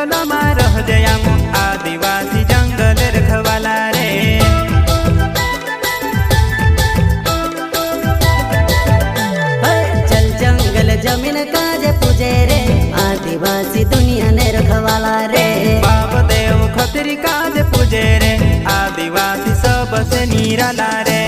जंगल में रह जयाम आदिवासी जंगल रखवाला रे। चल जंगल जमीन काजे पूजे रे आदिवासी दुनिया ने रखवाला रे। बाप देव खतरी काज पूजे रे आदिवासी सबसे निराला रे।